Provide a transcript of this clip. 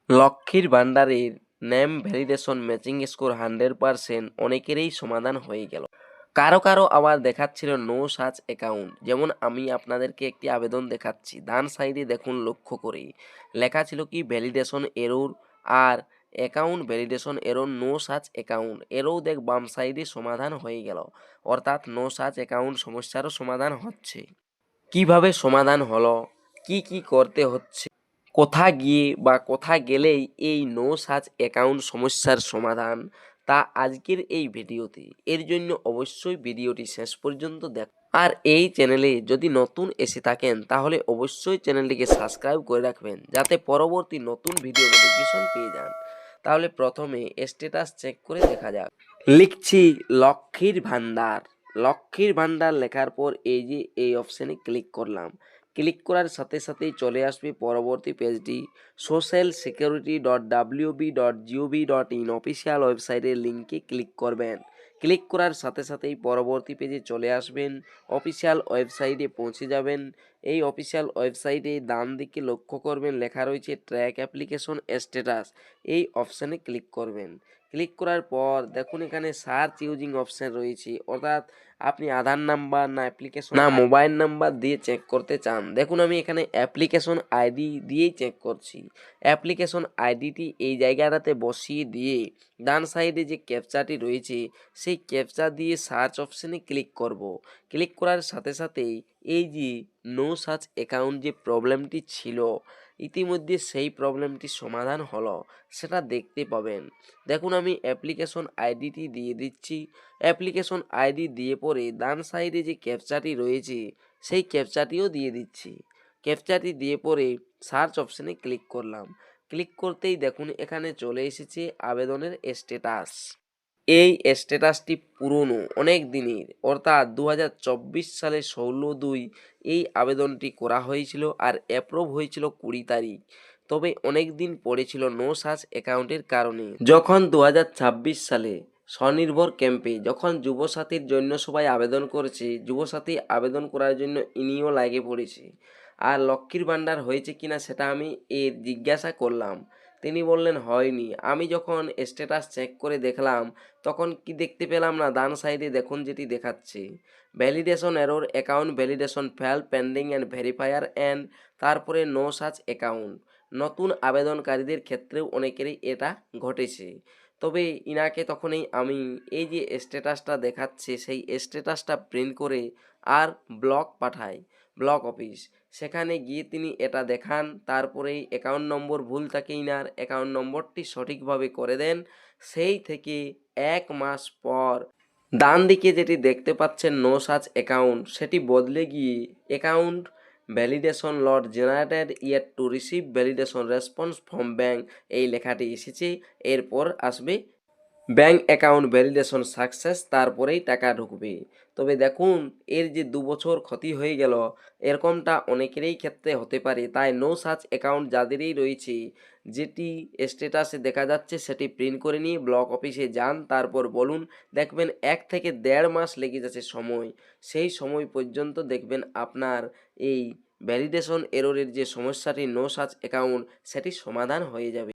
লক্ষ্মীর ভান্ডারের name validation matching score 100%, অনেকেরই সমাধান হয়ে গেল। কারো কারো আবার দেখাচ্ছিল নো সাচ অ্যাকাউন্ট। যেমন আমি আপনাদেরকে একটি আবেদন দেখাচ্ছি, ডান সাইডে দেখুন লক্ষ্য করে লেখা ছিল কি ভ্যালিডেশন এরর আর account validation error, no such account এরও দেখ বাম সাইডে সমাধান হয়ে গেল, অর্থাৎ নো সাচ অ্যাকাউন্ট সমস্যারও সমাধান হচ্ছে। কিভাবে সমাধান হলো, কি কি করতে হচ্ছে, কোথা গিয়ে বা কোথা গেলেই এই নো সাচ অ্যাকাউন্ট সমস্যার সমাধান, তা আজকের এই ভিডিওতে। এর জন্য অবশ্যই ভিডিওটি শেষ পর্যন্ত দেখ। আর এই চ্যানেলে যদি নতুন এসে থাকেন তাহলে অবশ্যই চ্যানেলটিকে সাবস্ক্রাইব করে রাখবেন, যাতে পরবর্তী নতুন ভিডিও নোটিফিকেশন পেয়ে যান। তাহলে প্রথমে স্ট্যাটাস চেক করে দেখা যাক। লিখছি লক্ষ্মীর ভান্ডার। লক্ষ্মীর ভান্ডার লেখার পর এই যে এই অপশানে ক্লিক করলাম। ক্লিক করার সাথে সাথেই চলে আসবে পরবর্তী পেজটি, social security.wb.gov.in অফিসিয়াল ওয়েবসাইটের লিঙ্কে ক্লিক করবেন। ক্লিক করার সাথে সাথেই পরবর্তী পেজে চলে আসবেন, অফিসিয়াল ওয়েবসাইটে পৌঁছে যাবেন। এই অফিসিয়াল ওয়েবসাইটে ডান দিকে লক্ষ্য করবেন লেখা রয়েছে ট্র্যাক অ্যাপ্লিকেশন স্ট্যাটাস, এই অপশানে ক্লিক করবেন। ক্লিক করার পর দেখুন এখানে সার্চ ইউজিং অপশান রয়েছে, অর্থাৎ আপনি আধার নাম্বার না অ্যাপ্লিকেশন না মোবাইল নাম্বার দিয়ে চেক করতে চান। দেখুন আমি এখানে অ্যাপ্লিকেশন আইডি দিয়েই চেক করছি। অ্যাপ্লিকেশন আইডিটি এই জায়গাটাতে বসিয়ে দিয়ে ডান সাইডে যে ক্যাপচাটি রয়েছে সেই ক্যাপচা দিয়ে সার্চ অপশানে ক্লিক করব। ক্লিক করার সাথে সাথেই এই যে নো সার্চ অ্যাকাউন্ট যে প্রবলেমটি ছিল, ইতিমধ্যে সেই প্রবলেমটি সমাধান হলো, সেটা দেখতে পাবেন। দেখুন আমি অ্যাপ্লিকেশন আইডিটি দিয়ে দিচ্ছি। অ্যাপ্লিকেশন আইডি দিয়ে পরে ডান সাইডে যে ক্যাপচাটি রয়েছে সেই ক্যাপচাটিও দিয়ে দিচ্ছি। ক্যাপচাটি দিয়ে পরে সার্চ অপশানে ক্লিক করলাম। ক্লিক করতেই দেখুন এখানে চলে এসেছে আবেদনের স্ট্যাটাস। এই স্ট্যাটাসটি পুরনো অনেক দিনের, অর্থাৎ 2024 সালে 16/2 এই আবেদনটি করা হয়েছিল আর অ্যাপ্রুভ হয়েছিল 20 তারিখ। তবে অনেক দিন পড়েছিল নো সাচ অ্যাকাউন্টের কারণে। যখন 2026 সালে স্বনির্ভর ক্যাম্পে যখন যুবসাথীর জন্য সবাই আবেদন করেছে, যুবসাথী আবেদন করার জন্য ইনিও লাগে পড়েছে। আর লক্ষ্মীর ভাণ্ডার হয়েছে কিনা সেটা আমি জিজ্ঞাসা করলাম, তিনি বললেন হয়নি। আমি যখন স্ট্যাটাস চেক করে দেখলাম তখন কি দেখতে পেলাম না, ডান সাইডে দেখুন যেটি দেখাচ্ছে validation error, account validation fail, pending and verifier and তারপরে নো সাচ অ্যাকাউন্ট। নতুন আবেদনকারীদের ক্ষেত্রেও অনেকেরই এটা ঘটেছে। তবে ইনাকে তখনই আমি এই যে স্ট্যাটাসটা দেখাচ্ছে সেই স্ট্যাটাসটা প্রিন্ট করে আর ব্লক পাঠাই, ব্লক অফিস। সেখানে গিয়ে তিনি এটা দেখান, তারপরেই অ্যাকাউন্ট নম্বর ভুল থাকে ইনার, অ্যাকাউন্ট নম্বরটি সঠিকভাবে করে দেন। সেই থেকে 1 মাস পর ডান দিকে যেটি দেখতে পাচ্ছেন নো সাচ অ্যাকাউন্ট, সেটি বদলে গিয়ে account validation lot generated yet to receive validation response from bank, এই লেখাটি এসেছে। এরপর আসবে ব্যাঙ্ক অ্যাকাউন্ট ভ্যালিডেশন সাকসেস, তারপরেই টাকা ঢুকবে। তবে দেখুন এর যে 2 বছর ক্ষতি হয়ে গেল, এরকমটা অনেকেরই ক্ষেত্রে হতে পারে। তাই নো সাচ অ্যাকাউন্ট যাদেরই রয়েছে, যেটি স্ট্যাটাসে দেখা যাচ্ছে সেটি প্রিন্ট করে নিয়ে ব্লক অফিসে যান, তারপর বলুন। দেখবেন 1 থেকে 1.5 মাস লেগে যাচ্ছে সময়। সেই সময় পর্যন্ত দেখবেন আপনার এই ভ্যালিডেশন এররের যে সমস্যাটি নো সাচ অ্যাকাউন্ট, সেটি সমাধান হয়ে যাবে।